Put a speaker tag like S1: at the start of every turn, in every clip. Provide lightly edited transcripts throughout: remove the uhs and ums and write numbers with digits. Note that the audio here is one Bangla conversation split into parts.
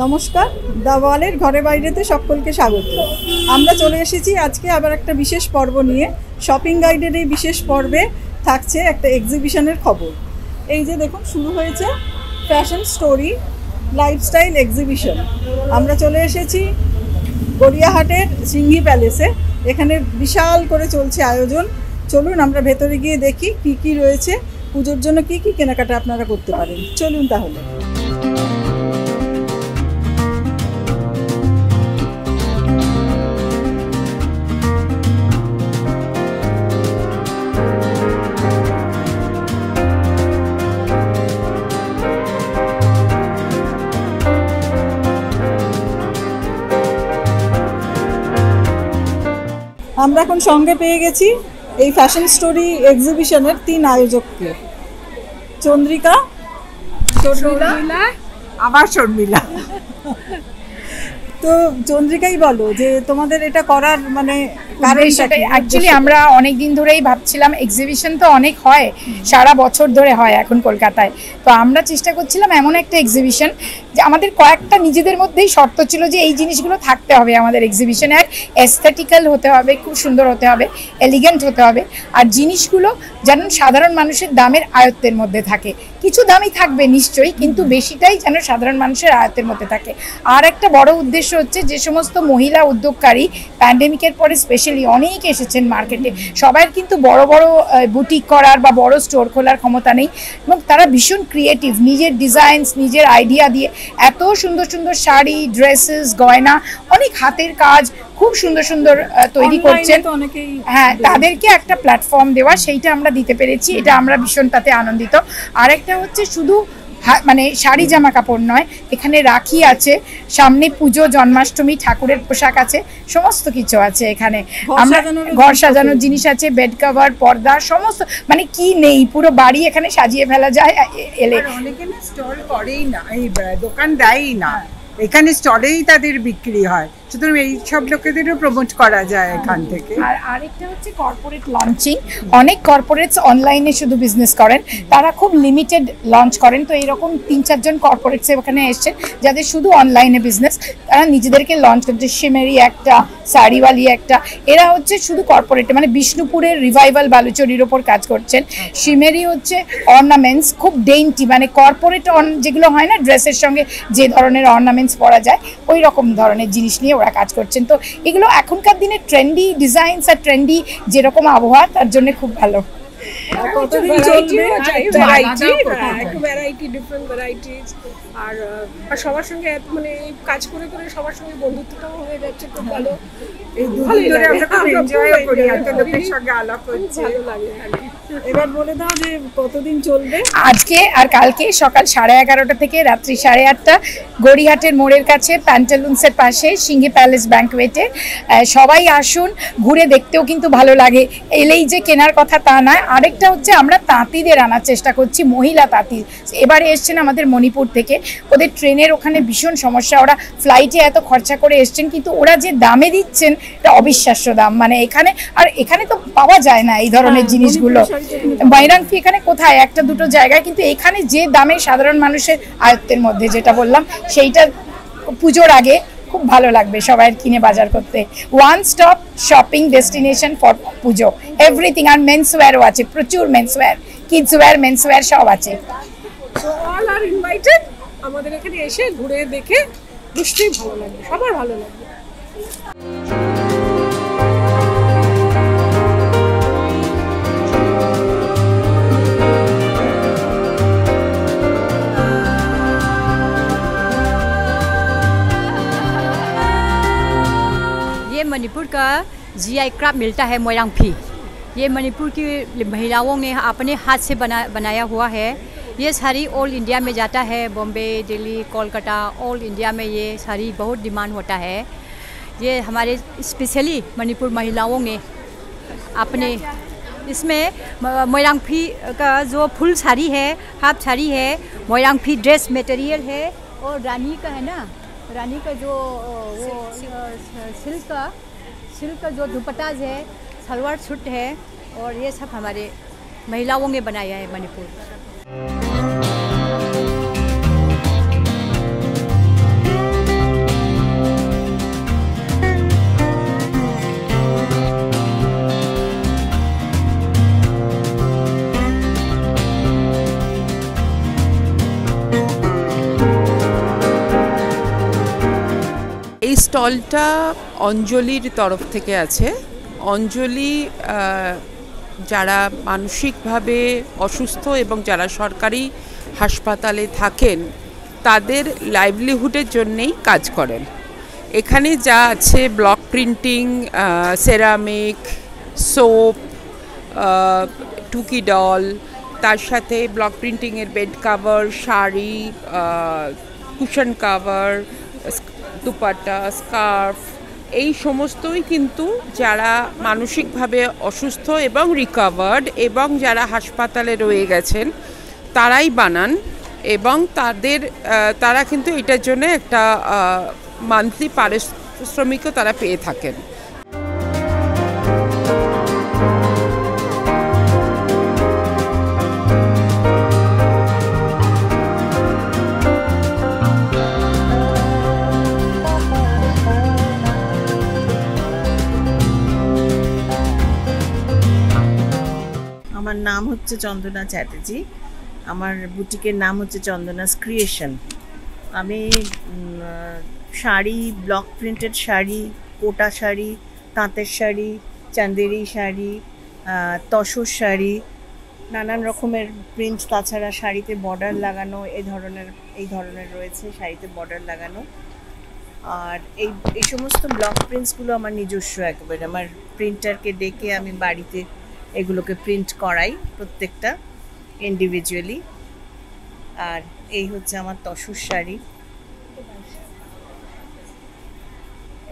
S1: নমস্কার, দ্য ওয়ালের ঘরে বাইরেতে সকলকে স্বাগত। আমরা চলে এসেছি আজকে আবার একটা বিশেষ পর্ব নিয়ে। শপিং গাইডের এই বিশেষ পর্বে থাকছে একটা এক্সিবিশনের খবর। এই যে দেখুন, শুরু হয়েছে ফ্যাশন স্টোরি লাইফস্টাইল এক্সিবিশন। আমরা চলে এসেছি গড়িয়াহাটের সিংহি প্যালেসে। এখানে বিশাল করে চলছে আয়োজন। চলুন আমরা ভেতরে গিয়ে দেখি কি কি রয়েছে, পুজোর জন্য কি কি কেনাকাটা আপনারা করতে পারেন। চলুন তাহলে। আমরা এখন সঙ্গে পেয়ে গেছি এই ফ্যাশন স্টোরি এক্সিবিশনের 3 আয়োজককে, চন্দ্রিকা, শর্মিলা,
S2: আবার শর্মিলা।
S1: তো চন্দ্রিকাই বলো যে তোমাদের এটা করার মানে
S3: অ্যাকচুয়ালি আমরা অনেক দিন ধরেই ভাবছিলাম, এক্সিবিশন তো অনেক হয়, সারা বছর ধরে হয় এখন কলকাতায়। তো আমরা চেষ্টা করছিলাম এমন একটা এক্সিবিশন যে আমাদের কয়েকটা নিজেদের মধ্যেই শর্ত ছিল যে এই জিনিসগুলো থাকতে হবে আমাদের এক্সিবিশনে। আর এস্থেটিক্যাল হতে হবে, খুব সুন্দর হতে হবে, এলিগেন্ট হতে হবে, আর জিনিসগুলো যেন সাধারণ মানুষের দামের আয়ত্তের মধ্যে থাকে। কিছু দামই থাকবে নিশ্চয়ই, কিন্তু বেশিটাই যেন সাধারণ মানুষের আয়ত্তের মধ্যে থাকে। আর একটা বড় উদ্দেশ্য হচ্ছে যে সমস্ত মহিলা উদ্যোগকারী প্যান্ডেমিকের পরে স্পেশালি অনেক এসেছেন মার্কেটে, সবার কিন্তু বড় বড় বুটিক করার বা বড় স্টোর খোলার ক্ষমতা নেই, এবং তারা ভীষণ ক্রিয়েটিভ, নিজের ডিজাইনস, নিজের আইডিয়া দিয়ে এত সুন্দর সুন্দর শাড়ি, ড্রেসেস, গয়না, অনেক হাতের কাজ খুব সুন্দর সুন্দর তৈরি করছেন। হ্যাঁ, তাদেরকে একটা প্ল্যাটফর্ম দেওয়া, সেইটা আমরা দিতে পেরেছি, এটা আমরা ভীষণ তাতে আনন্দিত। আর একটা হচ্ছে শুধু মানে শাড়ি জামা কাপড় নয়, এখানে রাখি আছে, সামনে পুজো, জন্মাষ্টমী, ঠাকুরের পোশাক আছে, সমস্ত কিছু আছে এখানে। আমরা ঘর সাজানোর জিনিস আছে, বেড কভার, পর্দা, সমস্ত, মানে কি নেই, পুরো বাড়ি এখানে সাজিয়ে ফেলা যায় এলে।
S2: অনেকে না স্টল করেই না, এই দোকান দেয়ই না, এখানে স্টলেই তাদের বিক্রি হয়, সুতরাং এই সব লোকেদেরও প্রমোট করা যায় এখান থেকে।
S3: আর আরেকটা হচ্ছে কর্পোরেট লঞ্চিং। অনেক কর্পোরেটস অনলাইনে শুধু বিজনেস করেন, তারা খুব লিমিটেড লঞ্চ করেন। তো এইরকম 3-4 জন কর্পোরেটস এখানে এসছেন যাদের শুধু অনলাইনে বিজনেস, তারা নিজেদেরকে লঞ্চ করছে। সিমেরি একটা, শাড়িওয়ালি একটা, এরা হচ্ছে শুধু কর্পোরেটে, মানে বিষ্ণুপুরের রিভাইভাল বালুচরির ওপর কাজ করছেন। সিমেরি হচ্ছে অর্নামেন্টস, খুব ডেইনটি, মানে কর্পোরেট যেগুলো হয় না, ড্রেসের সঙ্গে যে ধরনের অর্নামেন্টস পরা যায়, ওই রকম ধরনের জিনিস নিয়ে ওরা কাজ করছেন। তো এগুলো এখনকার দিনে ট্রেন্ডি ডিজাইনস আর ট্রেন্ডি যেরকম আবহাওয়া, তার জন্য খুব ভালো।
S4: আর সবার সঙ্গে মানে কাজ করে করে সবার সঙ্গে বন্ধুত্বটাও হয়ে যাচ্ছে, খুব ভালো।
S1: এবার বলে দাও যে কতদিন চলবে।
S3: আজকে আর কালকে সকাল 11:30 থেকে রাত্রি 8:30 গড়িয়াহাটের মোড়ের কাছে প্যান্টালুন্সের পাশে সিংহি প্যালেস ব্যাংকুয়েটে। সবাই আসুন, ঘুরে দেখতেও কিন্তু ভালো লাগে, এলেই যে কেনার কথা তা নয়। আরেকটা হচ্ছে আমরা তাঁতিদের আনার চেষ্টা করছি, মহিলা তাঁতি। এবারে এসছেন আমাদের মণিপুর থেকে, ওদের ট্রেনের ওখানে ভীষণ সমস্যা, ওরা ফ্লাইটে এত খরচা করে এসছেন, কিন্তু ওরা যে দামে দিচ্ছেন এটা অবিশ্বাস্য দাম, মানে এখানে আর এখানে তো পাওয়া যায় না এই ধরনের জিনিসগুলো। ময়রাংফি এখানে কোথায়, একটা দুটো জায়গায়, কিন্তু এখানে যে দামে সাধারণ মানুষের আয়ত্তের মধ্যে, যেটা বললাম, সেইটা পুজোর আগে খুব ভালো লাগবে সবাই কিনে বাজার করতে। One stop shopping destination for Puja, everything. আর মেন্সওয়্যারও আছে, প্রচুর মেন্সওয়্যার, কিডসওয়্যার, মেন্সওয়্যার সব আছে।
S4: সো অল আর ইনভাইটেড, আমাদের এখানে এসে ঘুরে দেখে নিশ্চয়ই ভালো লাগবে, সবার ভালো লাগবে।
S5: मणिपुर का जीआई क्राफ्ट मिलता है मोयरांगफी। ये मणिपुर की महिलाओं ने अपने हाथ से बनाया हुआ है। ये साड़ी ऑल इंडिया में जाता है, बॉम्बे, दिल्ली, कोलकाता, ऑल इंडिया में ये साड़ी बहुत डिमांड होता है। ये हमारे स्पेशली मणिपुर महिलाओं ने अपने इसमें मोयरांगफी का जो फुल साड़ी है, हाफ साड़ी है, मोयरांगफी ड्रेस मटेरियल है, और रानी का है ना, रानी का जो वो सिल्क का जो दुपट्टाज है, सलवार सूट है, और ये सब हमारे महिलाओं ने बनाया है मणिपुर।
S6: স্টলটা অঞ্জলির তরফ থেকে আছে। অঞ্জলি যারা মানসিকভাবে অসুস্থ এবং যারা সরকারি হাসপাতালে থাকেন তাদের লাইভলিহুডের জন্যেই কাজ করেন। এখানে যা আছে ব্লক প্রিন্টিং, সেরামিক, সোপ, টুকি ডল, তার সাথে ব্লক প্রিন্টিংয়ের bed cover, sari, cushion cover, dupatta, scarf, এই সমস্তই কিন্তু যারা মানসিকভাবে অসুস্থ এবং রিকভার্ড এবং যারা হাসপাতালে রয়ে গেছেন তারাই বানান এবং তারা কিন্তু এটার জন্য একটা মান্থলি পারিশ্রমিকও তারা পেয়ে থাকেন।
S7: আমার নাম হচ্ছে চন্দনা চ্যাটার্জি। আমার বুটিকের নাম হচ্ছে চন্দনাস ক্রিয়েশন। আমি শাড়ি, ব্লক প্রিন্টেড শাড়ি, কোটা শাড়ি, তাঁতের শাড়ি, চান্দেরি শাড়ি, তসর শাড়ি, নানান রকমের প্রিন্ট, তাছাড়া শাড়িতে বর্ডার লাগানো এই ধরনের রয়েছে, শাড়িতে বর্ডার লাগানো। আর এই সমস্ত ব্লক প্রিন্টসগুলো আমার নিজস্ব, একেবারে আমার প্রিন্টারকে ডেকে আমি বাড়িতে এগুলোকে প্রিন্ট করাই প্রত্যেকটা ইন্ডিভিজুয়ালি। আর এই হচ্ছে আমার তসর শাড়ি,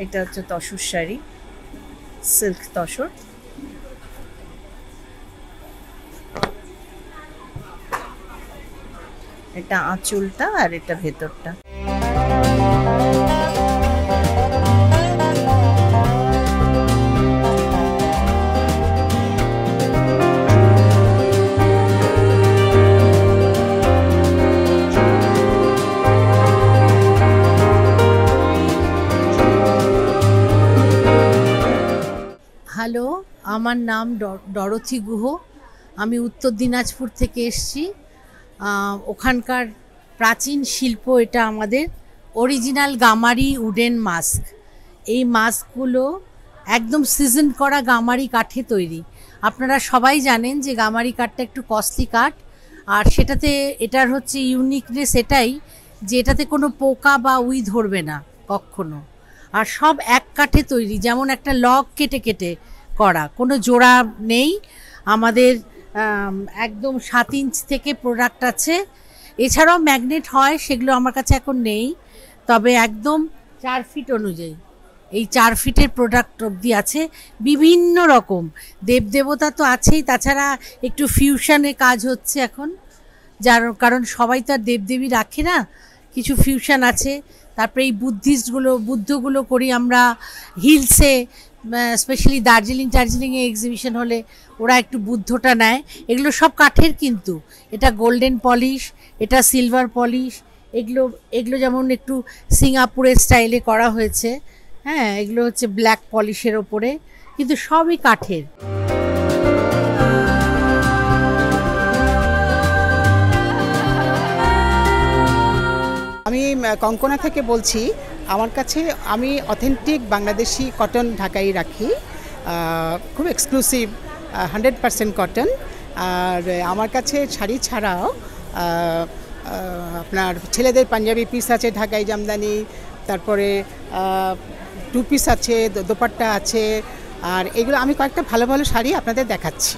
S7: এটা হচ্ছে তসর শাড়ি, সিল্ক তসর। এটা আঁচলটা আর এটা ভেতরটা।
S8: হ্যালো, আমার নাম ডরথি গুহ। আমি উত্তর দিনাজপুর থেকে এসেছি। ওখানকার প্রাচীন শিল্প এটা আমাদের অরিজিনাল গামারি উডেন মাস্ক। এই মাস্কগুলো একদম সিজন করা গামারি কাঠে তৈরি। আপনারা সবাই জানেন যে গামারি কাঠটা একটু কস্টলি কাঠ, আর সেটাতে এটার হচ্ছে ইউনিকনেস এটাই যে এটাতে কোনো পোকা বা উই ধরবে না কখনো। আর সব এক কাঠে তৈরি, যেমন একটা লগ কেটে কেটে করা, কোনো জোড়া নেই। আমাদের একদম 7 ইঞ্চ থেকে প্রোডাক্ট আছে। এছাড়াও ম্যাগনেট হয়, সেগুলো আমার কাছে এখন নেই, তবে একদম 4 ফিট অনুযায়ী এই 4 ফিটের প্রোডাক্ট অবধি আছে। বিভিন্ন রকম দেবদেবতা তো আছেই, তাছাড়া একটু ফিউশনে কাজ হচ্ছে এখন, যার কারণ সবাই তো আর দেবদেবী রাখে না, কিছু ফিউশন আছে। তারপরে এই বুদ্ধগুলো করি আমরা হিলসে, স্পেশালি দার্জিলিংয়ে এক্সিবিশন হলে ওরা একটু বুদ্ধটা নেয়। এগুলো সব কাঠের, কিন্তু এটা গোল্ডেন পলিশ, এটা সিলভার পলিশ। এগুলো যেমন একটু সিঙ্গাপুরের স্টাইলে করা হয়েছে। হ্যাঁ, এগুলো হচ্ছে ব্ল্যাক পলিশের ওপরে, কিন্তু সবই কাঠের।
S9: আমি কঙ্কনা থেকে বলছি। আমার কাছে আমি অথেন্টিক বাংলাদেশি কটন ঢাকাই রাখি, খুব এক্সক্লুসিভ 100% কটন। আর আমার কাছে শাড়ি ছাড়াও আপনার ছেলেদের পাঞ্জাবি পিস আছে, ঢাকাই জামদানি, তারপরে 2 পিস আছে, দোপাট্টা আছে। আর এগুলো আমি কয়েকটা ভালো ভালো শাড়ি আপনাদের দেখাচ্ছি।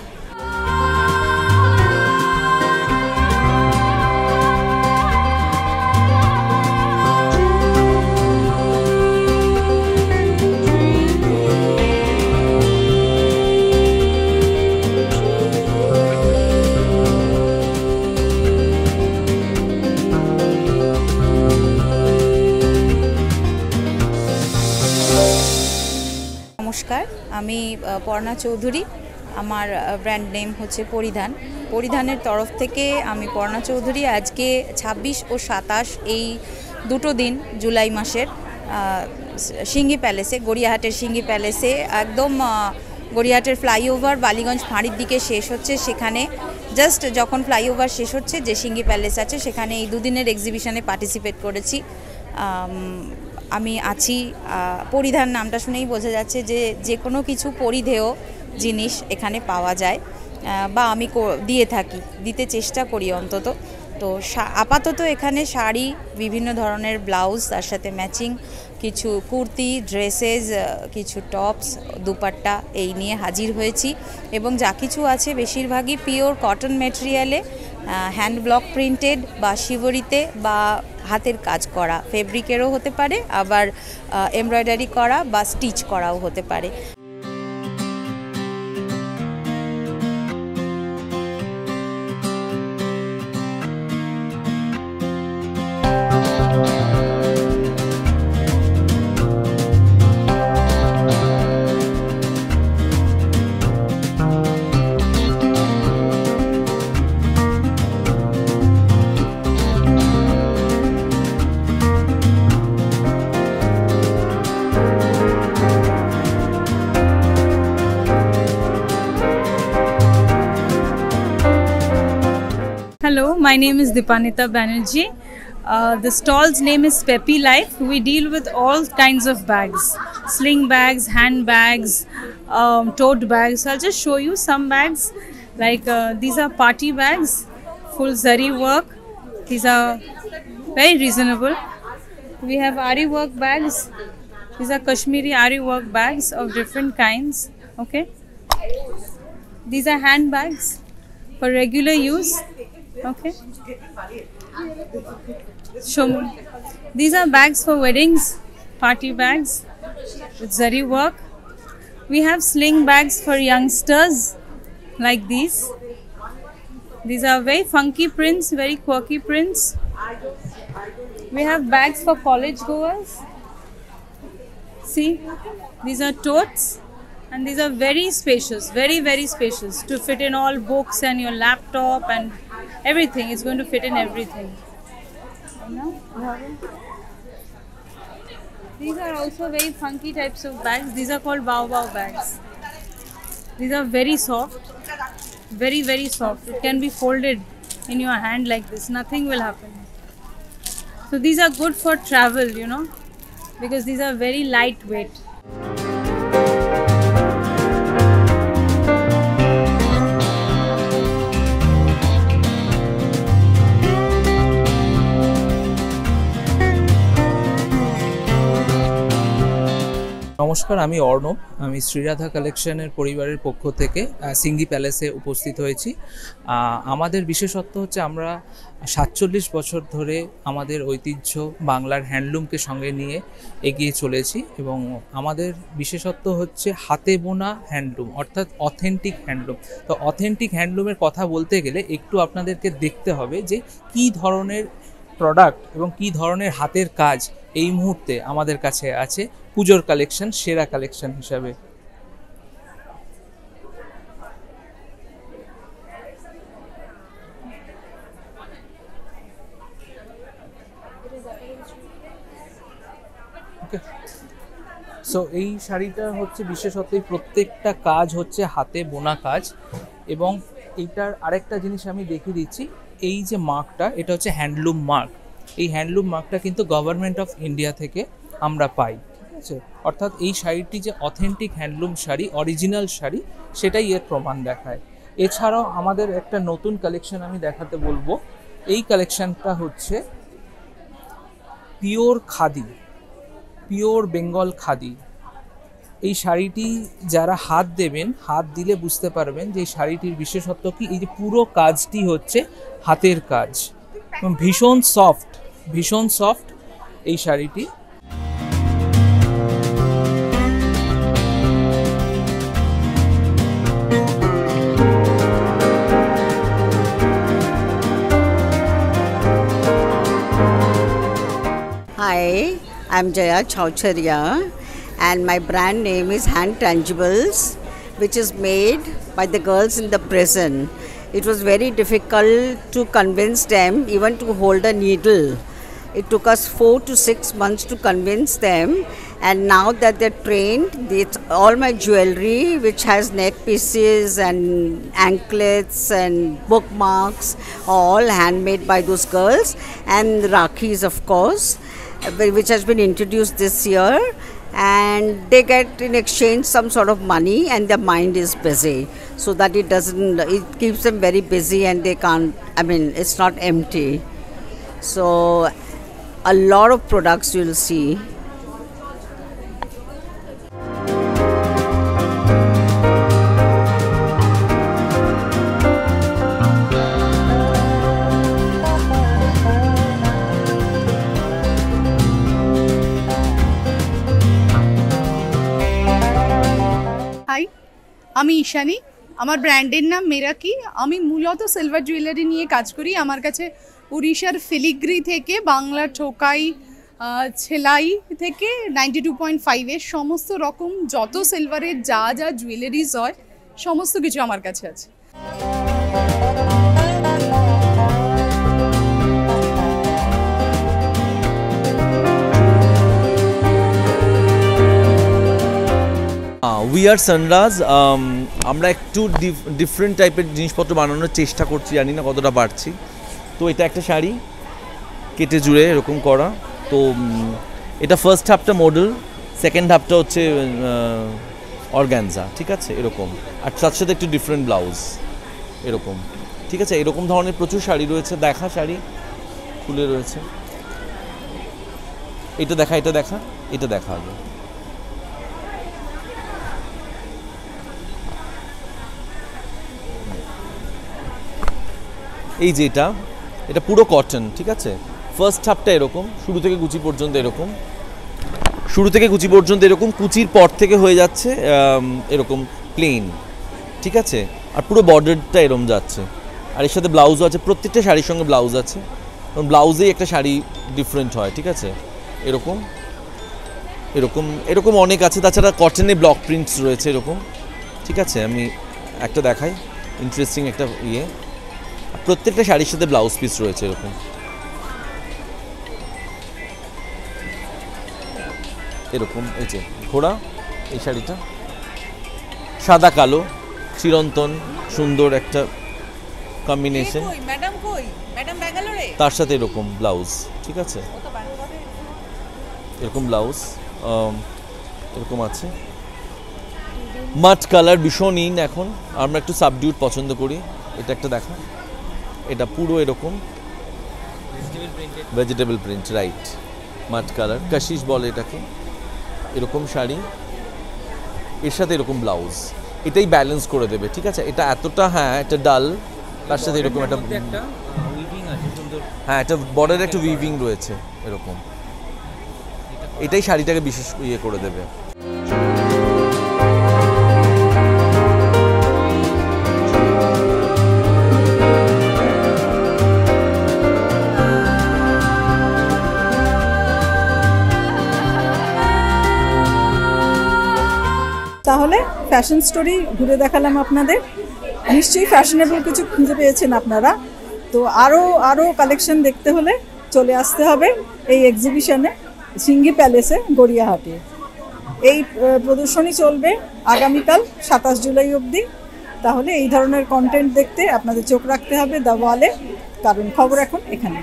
S10: নমস্কার, আমি পর্ণা চৌধুরী। আমার ব্র্যান্ড নেম হচ্ছে পরিধানের তরফ থেকে আমি পর্ণা চৌধুরী আজকে 26 ও 27 এই দুটো দিন জুলাই মাসের সিঙ্গি প্যালেসে, গড়িয়াহাটের সিঙ্গি প্যালেসে, একদম গড়িয়াহাটের ফ্লাইওভার বালিগঞ্জ ফাঁড়ির দিকে শেষ হচ্ছে, সেখানে জাস্ট যখন ফ্লাইওভার শেষ হচ্ছে যে সিঙ্গি প্যালেস আছে সেখানে এই দুদিনের এক্সিবিশনে পার্টিসিপেট করেছি। আমি আছি। পরিধান নামটা শুনেই বোঝা যাচ্ছে যে যে কোনো কিছু পরিধেয় জিনিস এখানে পাওয়া যায়, বা আমি দিয়ে থাকি, দিতে চেষ্টা করি অন্তত। তো আপাতত এখানে শাড়ি, বিভিন্ন ধরনের ব্লাউজ, তার সাথে ম্যাচিং কিছু কুর্তি, ড্রেসেস, কিছু টপস, দুপাট্টা এই নিয়ে হাজির হয়েছি। এবং যা কিছু আছে বেশিরভাগই পিওর কটন ম্যাটেরিয়ালে, হ্যান্ড ব্লক প্রিন্টেড বা শিবরিতে বা হাতের কাজ করা, ফেব্রিকেরও হতে পারে, আবার এমব্রয়ডারি করা বা স্টিচ করাও হতে পারে।
S11: Hello, my name is Dipanita Banerjee. The stall's name is Peppy Life. We deal with all kinds of bags, sling bags, handbags, tote bags. So I'll just show you some bags. Like these are party bags, full zari work. These are very reasonable. We have ari work bags. These are Kashmiri ari work bags of different kinds. Okay. These are handbags for regular use. Okay. Show me. These are bags for weddings, party bags with zari work. We have sling bags for youngsters like these. These are very funky prints, very quirky prints. We have bags for college goers. See, these are totes. And these are very spacious, very, very spacious, to fit in all books and your laptop and everything. It's going to fit in everything. These are also very funky types of bags. These are called Wow Wow bags. These are very soft, very, very soft. It can be folded in your hand like this. Nothing will happen. So these are good for travel, you know, because these are very lightweight.
S12: নমস্কার, আমি অর্ণব। আমি শ্রীরাধা কালেকশনের পরিবারের পক্ষ থেকে সিঙ্গি প্যালেসে উপস্থিত হয়েছি। আমাদের বিশেষত্ব হচ্ছে আমরা 47 বছর ধরে আমাদের ঐতিহ্য বাংলার হ্যান্ডলুমকে সঙ্গে নিয়ে এগিয়ে চলেছি, এবং আমাদের বিশেষত্ব হচ্ছে হাতে বোনা হ্যান্ডলুম, অর্থাৎ অথেন্টিক হ্যান্ডলুম। তো অথেন্টিক হ্যান্ডলুমের কথা বলতে গেলে একটু আপনাদেরকে দেখতে হবে যে কী ধরনের প্রোডাক্ট এবং কী ধরনের হাতের কাজ এই মুহূর্তে আমাদের কাছে আছে পুজোর কালেকশন, সেরা কালেকশন হিসাবে। ওকে, সো এই শাড়িটা হচ্ছে বিশেষত প্রত্যেকটা কাজ হচ্ছে হাতে বোনা কাজ। এবং এইটার আরেকটা জিনিস আমি দেখিয়ে দিচ্ছি, এই যে মার্কটা, এটা হচ্ছে হ্যান্ডলুম মার্ক। এই হ্যান্ডলুম মার্কটা কিন্তু গভর্নমেন্ট অফ ইন্ডিয়া থেকে আমরা পাই, ঠিক আছে? অর্থাৎ এই শাড়িটি যে authentic handloom sari, original sari, সেটাই এর প্রমাণ দেখায়। এছাড়াও আমাদের একটা নতুন কালেকশন আমি দেখাতে বলবো। এই কালেকশনটা হচ্ছে পিওর খাদি, পিওর বেঙ্গল খাদি। এই শাড়িটি যারা হাত দেবেন, হাত দিলে বুঝতে পারবেন যে এই শাড়িটির বিশেষত্ব কি। এই যে পুরো কাজটি হচ্ছে হাতের কাজ, ভীষণ সফট, ভীষণ সফট এই শাড়িটি।
S13: Hi, I'm Jaya Chaucharia, and my brand name is Hand Tangibles, which is made by the girls in the prison. It was very difficult to convince them even to hold a needle. It took us 4 to 6 months to convince them, And now that they're trained, it's all my jewelry, which has neck pieces and anklets and bookmarks, all handmade by those girls, and Rakhis, of course, which has been introduced this year. And they get in exchange some sort of money, and their mind is busy, so that it keeps them very busy, and they can't, it's not empty. So a lot of products you'll see.
S14: Hi, আমি ঈশানী। আমার ব্র্যান্ডের নাম মেরাকি। আমি মূলত সিলভার জুয়েলারি নিয়ে কাজ করি। আমার কাছে উড়িষ্যার ফিলিগ্রি থেকে বাংলার ঠোকাই, ছেলাই থেকে 92.5-এর সমস্ত রকম যত সিলভারের যা যা জুয়েলারিজ হয় সমস্ত কিছু আমার কাছে আছে।
S15: We are Sunraj. আমরা একটু ডিফারেন্ট টাইপের জিনিসপত্র বানানোর চেষ্টা করছি, জানি না কতটা পারছি। তো এটা একটা শাড়ি কেটে জুড়ে এরকম করা। তো এটা ফার্স্ট হাফটা মডেল, সেকেন্ড হাফটা হচ্ছে অর্গ্যানজা, ঠিক আছে, এরকম। আর তার সাথে একটু ডিফারেন্ট ব্লাউজ এরকম, ঠিক আছে। এরকম ধরনের প্রচুর শাড়ি রয়েছে। দেখা শাড়ি খুলে রয়েছে। এটা দেখা, এটা দেখা, এটা দেখা আগে। এই যে এটা পুরো কটন, ঠিক আছে। ফার্স্ট হাফটা এরকম, শুরু থেকে কুচি পর্যন্ত এরকম, কুচির পর থেকে হয়ে যাচ্ছে এরকম প্লেন, ঠিক আছে। আর পুরো বর্ডারটা এরকম যাচ্ছে। আর এর সাথে ব্লাউজও আছে, প্রত্যেকটা শাড়ির সঙ্গে ব্লাউজ আছে, কারণ ব্লাউজেই একটা শাড়ি ডিফারেন্ট হয়, ঠিক আছে। এরকম এরকম এরকম অনেক আছে। তাছাড়া কটনে ব্লক প্রিন্টস রয়েছে এরকম, ঠিক আছে। আমি একটা দেখাই, ইন্টারেস্টিং একটা প্রত্যেকটা শাড়ির সাথে ব্লাউজ পিস রয়েছে এরকম। এরকম এই যে ঘোড়া, এই শাড়িটা সাদা কালো চিরন্তন, সুন্দর একটা কম্বিনেশন, তার সাথে এরকম ব্লাউজ, ঠিক আছে। এরকম ব্লাউজ এরকম আছে। মাট কালার ভীষণ ইন এখন, আমরা একটু সাবডিউট পছন্দ করি। এটা একটা দেখা, এটা পুরো এরকম vegetable print, right. Matte colour kasis বলে এটাকে। এরকম শাড়ি, এর সাথে এরকম ব্লাউজ, এটাই ব্যালেন্স করে দেবে, ঠিক আছে। এটা এতটা, হ্যাঁ এটা ডাল, তার সাথে এরকম একটা হ্যাঁ একটা বর্ডারে একটু উইভিং রয়েছে এরকম। এটাই শাড়িটাকে বিশেষ করে দেবে।
S1: তাহলে ফ্যাশন স্টোরি ঘুরে দেখালাম আপনাদের। নিশ্চয়ই ফ্যাশনেবল কিছু খুঁজে পেয়েছেন আপনারা। তো আরও কালেকশন দেখতে হলে চলে আসতে হবে এই এক্সিবিশনে, সিঙ্গি প্যালেসে, গড়িয়াহাটে। এই প্রদর্শনী চলবে আগামীকাল 27 জুলাই অবধি। তাহলে এই ধরনের কন্টেন্ট দেখতে আপনাদের চোখ রাখতে হবে দ্য ওয়ালে, কারণ খবর এখন এখানে।